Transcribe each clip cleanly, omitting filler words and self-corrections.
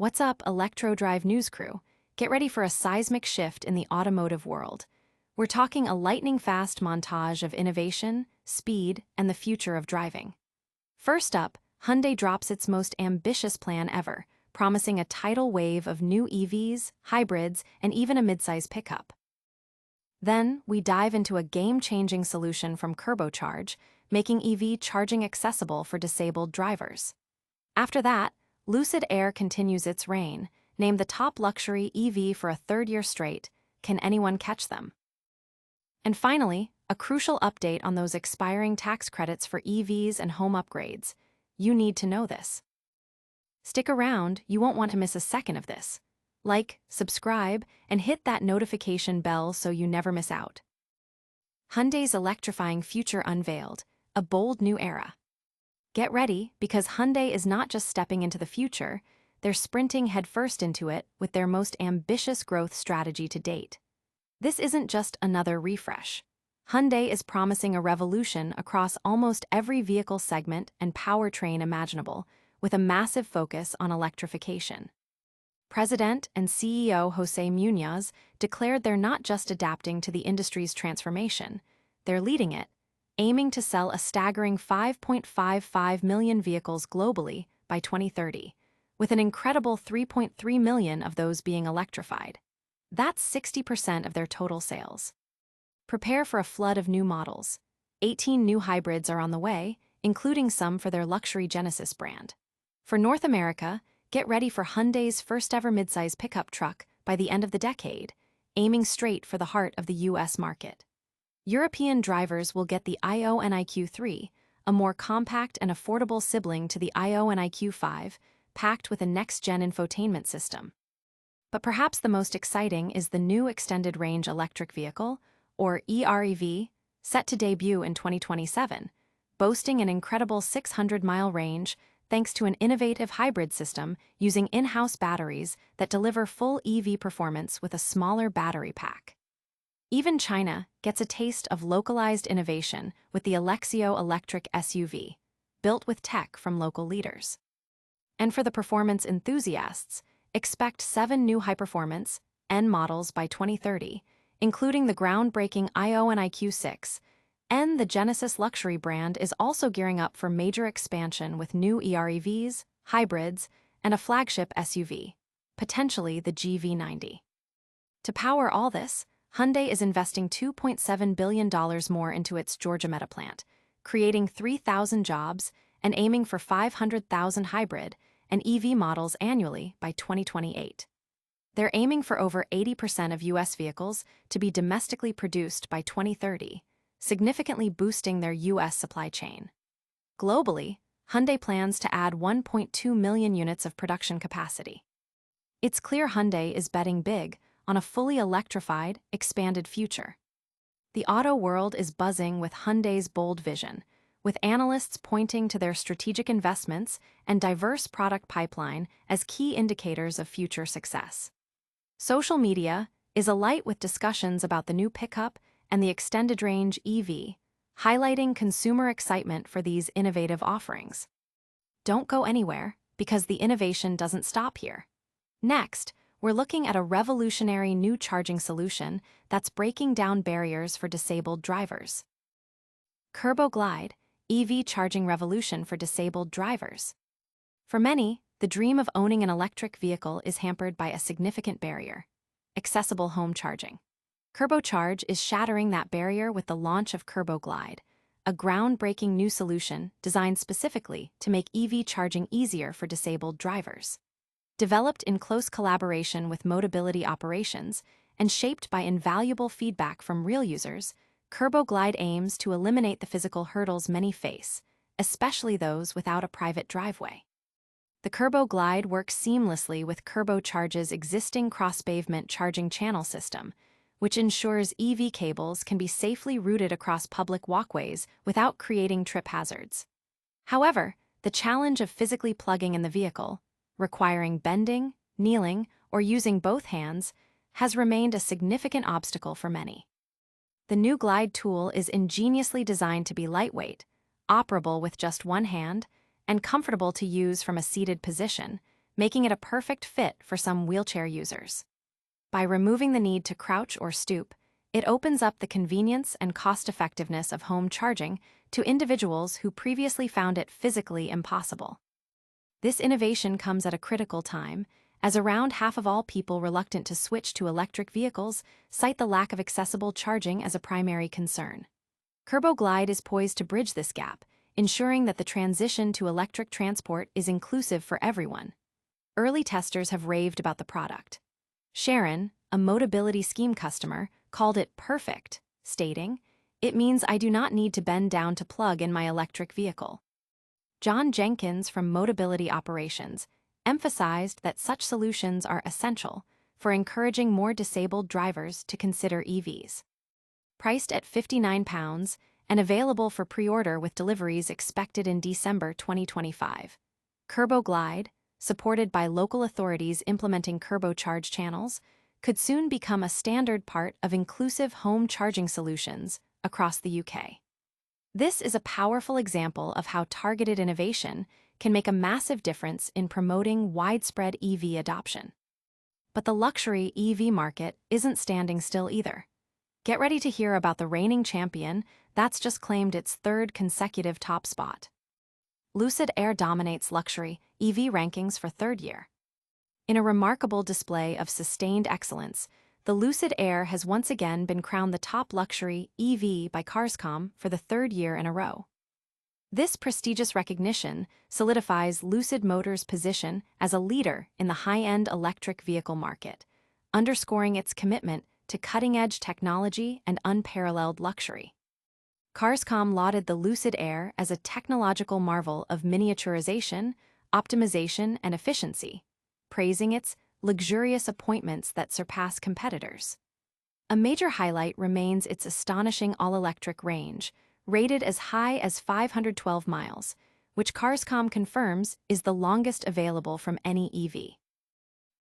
What's up, Electro Drive News Crew? Get ready for a seismic shift in the automotive world. We're talking a lightning-fast montage of innovation, speed, and the future of driving. First up, Hyundai drops its most ambitious plan ever, promising a tidal wave of new EVs, hybrids, and even a midsize pickup. Then, we dive into a game-changing solution from Kerbo Charge, making EV charging accessible for disabled drivers. After that, Lucid Air continues its reign, named the top luxury EV for a third year straight. Can anyone catch them? And finally, a crucial update on those expiring tax credits for EVs and home upgrades. You need to know this. Stick around, you won't want to miss a second of this. Like, subscribe, and hit that notification bell so you never miss out. Hyundai's electrifying future unveiled, a bold new era. Get ready, because Hyundai is not just stepping into the future, they're sprinting headfirst into it with their most ambitious growth strategy to date. This isn't just another refresh. Hyundai is promising a revolution across almost every vehicle segment and powertrain imaginable, with a massive focus on electrification. President and CEO José Muñoz declared they're not just adapting to the industry's transformation, they're leading it, aiming to sell a staggering 5.55 million vehicles globally by 2030, with an incredible 3.3 million of those being electrified. That's 60% of their total sales. Prepare for a flood of new models. 18 new hybrids are on the way, including some for their luxury Genesis brand. For North America, get ready for Hyundai's first-ever midsize pickup truck by the end of the decade, aiming straight for the heart of the U.S. market. European drivers will get the iON IQ3, a more compact and affordable sibling to the iON IQ5, packed with a next-gen infotainment system. But perhaps the most exciting is the new extended-range electric vehicle, or EREV, set to debut in 2027, boasting an incredible 600-mile range thanks to an innovative hybrid system using in-house batteries that deliver full EV performance with a smaller battery pack. Even China gets a taste of localized innovation with the Alexio electric SUV, built with tech from local leaders. And for the performance enthusiasts, expect 7 new high-performance N models by 2030, including the groundbreaking iON IQ6, and the Genesis luxury brand is also gearing up for major expansion with new EREVs, hybrids, and a flagship SUV, potentially the GV90. To power all this, Hyundai is investing $2.7 billion more into its Georgia Meta plant, creating 3,000 jobs and aiming for 500,000 hybrid and EV models annually by 2028. They're aiming for over 80% of U.S. vehicles to be domestically produced by 2030, significantly boosting their U.S. supply chain. Globally, Hyundai plans to add 1.2 million units of production capacity. It's clear Hyundai is betting big on a fully electrified, expanded future. The auto world is buzzing with Hyundai's bold vision, with analysts pointing to their strategic investments and diverse product pipeline as key indicators of future success. Social media is alight with discussions about the new pickup and the extended-range EV, highlighting consumer excitement for these innovative offerings. Don't go anywhere, because the innovation doesn't stop here. Next, we're looking at a revolutionary new charging solution that's breaking down barriers for disabled drivers. Kerbo Glide, EV charging revolution for disabled drivers. For many, the dream of owning an electric vehicle is hampered by a significant barrier: accessible home charging. Kerbo Charge is shattering that barrier with the launch of Kerbo Glide, a groundbreaking new solution designed specifically to make EV charging easier for disabled drivers. Developed in close collaboration with Motability Operations and shaped by invaluable feedback from real users, Kerbo Glide aims to eliminate the physical hurdles many face, especially those without a private driveway. The Kerbo Glide works seamlessly with Kerbo Charge's existing cross-pavement charging channel system, which ensures EV cables can be safely routed across public walkways without creating trip hazards. However, the challenge of physically plugging in the vehicle, requiring bending, kneeling, or using both hands, has remained a significant obstacle for many. The new Glide tool is ingeniously designed to be lightweight, operable with just one hand, and comfortable to use from a seated position, making it a perfect fit for some wheelchair users. By removing the need to crouch or stoop, it opens up the convenience and cost-effectiveness of home charging to individuals who previously found it physically impossible. This innovation comes at a critical time, as around half of all people reluctant to switch to electric vehicles cite the lack of accessible charging as a primary concern. Kerbo Glide is poised to bridge this gap, ensuring that the transition to electric transport is inclusive for everyone. Early testers have raved about the product. Sharon, a Motability Scheme customer, called it perfect, stating, "It means I do not need to bend down to plug in my electric vehicle." John Jenkins from Motability Operations emphasized that such solutions are essential for encouraging more disabled drivers to consider EVs. Priced at £59 and available for pre-order with deliveries expected in December 2025, Kerbo Glide, supported by local authorities implementing Kerbo Charge channels, could soon become a standard part of inclusive home charging solutions across the UK. This is a powerful example of how targeted innovation can make a massive difference in promoting widespread EV adoption. But the luxury EV market isn't standing still either. Get ready to hear about the reigning champion that's just claimed its third consecutive top spot. Lucid Air dominates luxury EV rankings for third year. In a remarkable display of sustained excellence, the Lucid Air has once again been crowned the top luxury EV by Carscom for the third year in a row. This prestigious recognition solidifies Lucid Motors' position as a leader in the high-end electric vehicle market, underscoring its commitment to cutting-edge technology and unparalleled luxury. Carscom lauded the Lucid Air as a technological marvel of miniaturization, optimization, and efficiency, praising its luxurious appointments that surpass competitors. A major highlight remains its astonishing all-electric range, rated as high as 512 miles, which Carscom confirms is the longest available from any EV.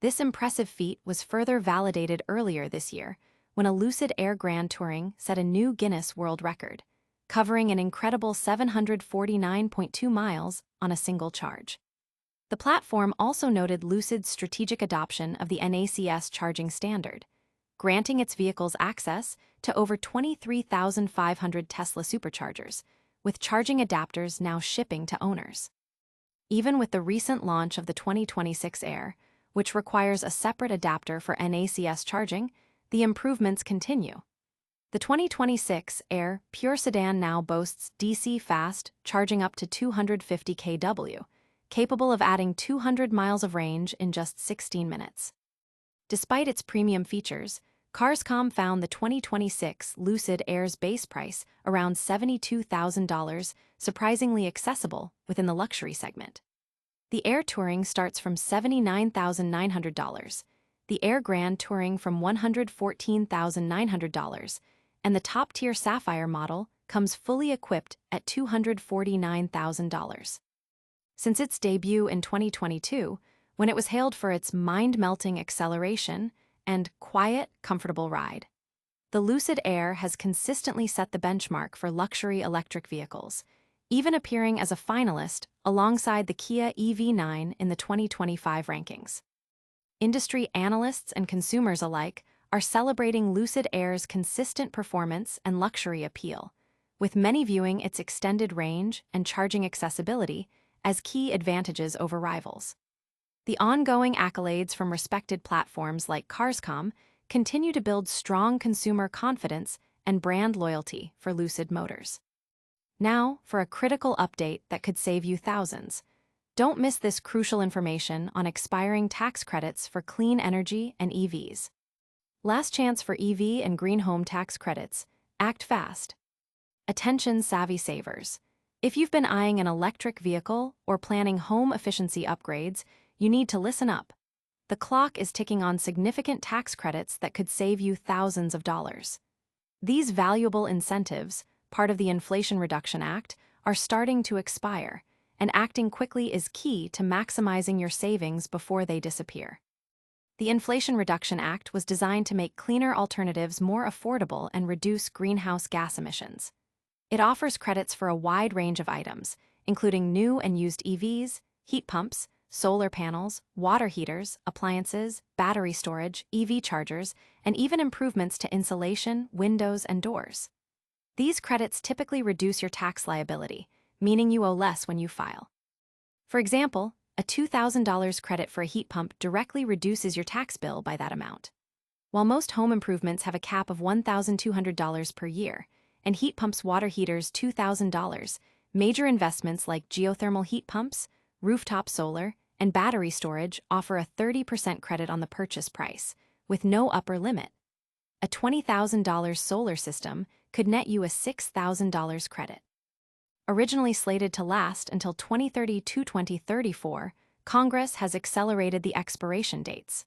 This impressive feat was further validated earlier this year when a Lucid Air Grand Touring set a new Guinness World Record, covering an incredible 749.2 miles on a single charge. The platform also noted Lucid's strategic adoption of the NACS charging standard, granting its vehicles access to over 23,500 Tesla superchargers, with charging adapters now shipping to owners. Even with the recent launch of the 2026 Air, which requires a separate adapter for NACS charging, the improvements continue. The 2026 Air Pure Sedan now boasts DC fast charging up to 250 kW, capable of adding 200 miles of range in just 16 minutes. Despite its premium features, Carscom found the 2026 Lucid Air's base price around $72,000 surprisingly accessible within the luxury segment. The Air Touring starts from $79,900, the Air Grand Touring from $114,900, and the top-tier Sapphire model comes fully equipped at $249,000. Since its debut in 2022, when it was hailed for its mind-melting acceleration and quiet, comfortable ride, the Lucid Air has consistently set the benchmark for luxury electric vehicles, even appearing as a finalist alongside the Kia EV9 in the 2025 rankings. Industry analysts and consumers alike are celebrating Lucid Air's consistent performance and luxury appeal, with many viewing its extended range and charging accessibility as key advantages over rivals. The ongoing accolades from respected platforms like Carscom continue to build strong consumer confidence and brand loyalty for Lucid Motors. Now, for a critical update that could save you thousands. Don't miss this crucial information on expiring tax credits for clean energy and EVs. Last chance for EV and green home tax credits. Act fast. Attention savvy savers. If you've been eyeing an electric vehicle or planning home efficiency upgrades, you need to listen up. The clock is ticking on significant tax credits that could save you thousands of dollars. These valuable incentives, part of the Inflation Reduction Act, are starting to expire, and acting quickly is key to maximizing your savings before they disappear. The Inflation Reduction Act was designed to make cleaner alternatives more affordable and reduce greenhouse gas emissions. It offers credits for a wide range of items, including new and used EVs, heat pumps, solar panels, water heaters, appliances, battery storage, EV chargers, and even improvements to insulation, windows, and doors. These credits typically reduce your tax liability, meaning you owe less when you file. For example, a $2,000 credit for a heat pump directly reduces your tax bill by that amount. While most home improvements have a cap of $1,200 per year, and heat pumps water heaters $2,000, major investments like geothermal heat pumps, rooftop solar, and battery storage offer a 30% credit on the purchase price, with no upper limit. A $20,000 solar system could net you a $6,000 credit. Originally slated to last until 2032-2034, Congress has accelerated the expiration dates.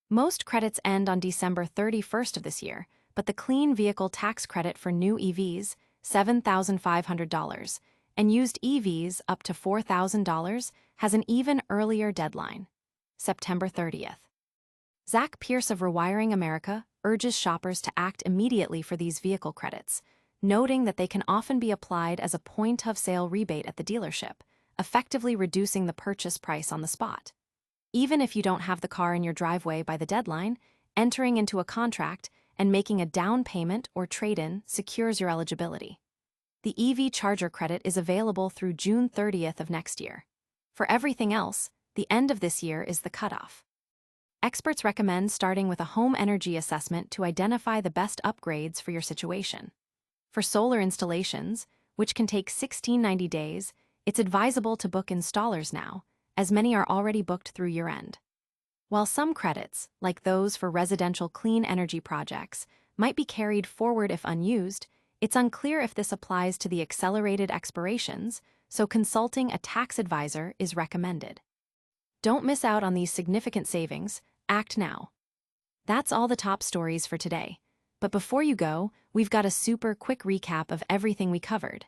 Most credits end on December 31st of this year, but the Clean Vehicle Tax Credit for new EVs, $7,500, and used EVs up to $4,000 has an even earlier deadline, September 30th. Zach Pierce of Rewiring America urges shoppers to act immediately for these vehicle credits, noting that they can often be applied as a point-of-sale rebate at the dealership, effectively reducing the purchase price on the spot. Even if you don't have the car in your driveway by the deadline, entering into a contract and making a down payment or trade-in secures your eligibility. The EV charger credit is available through June 30th of next year. For everything else, the end of this year is the cutoff. Experts recommend starting with a home energy assessment to identify the best upgrades for your situation. For solar installations, which can take 16-90 days, it's advisable to book installers now, as many are already booked through year-end. While some credits, like those for residential clean energy projects, might be carried forward if unused, it's unclear if this applies to the accelerated expirations, so consulting a tax advisor is recommended. Don't miss out on these significant savings. Act now. That's all the top stories for today. But before you go, we've got a super quick recap of everything we covered.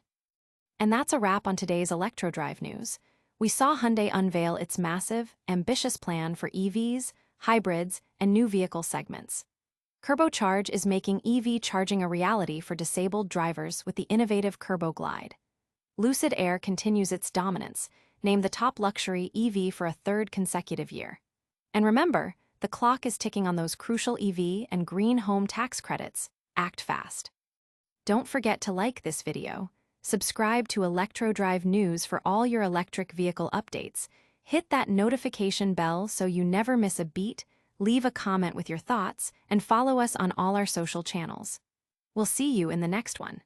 And that's a wrap on today's ElectroDrive news. We saw Hyundai unveil its massive, ambitious plan for EVs, hybrids, and new vehicle segments. Kerbo Charge is making EV charging a reality for disabled drivers with the innovative Kerbo Glide. Lucid Air continues its dominance, named the top luxury EV for a third consecutive year. And remember, the clock is ticking on those crucial EV and green home tax credits. Act fast. Don't forget to like this video, subscribe to ElectroDrive News for all your electric vehicle updates, hit that notification bell so you never miss a beat, leave a comment with your thoughts, and follow us on all our social channels. We'll see you in the next one.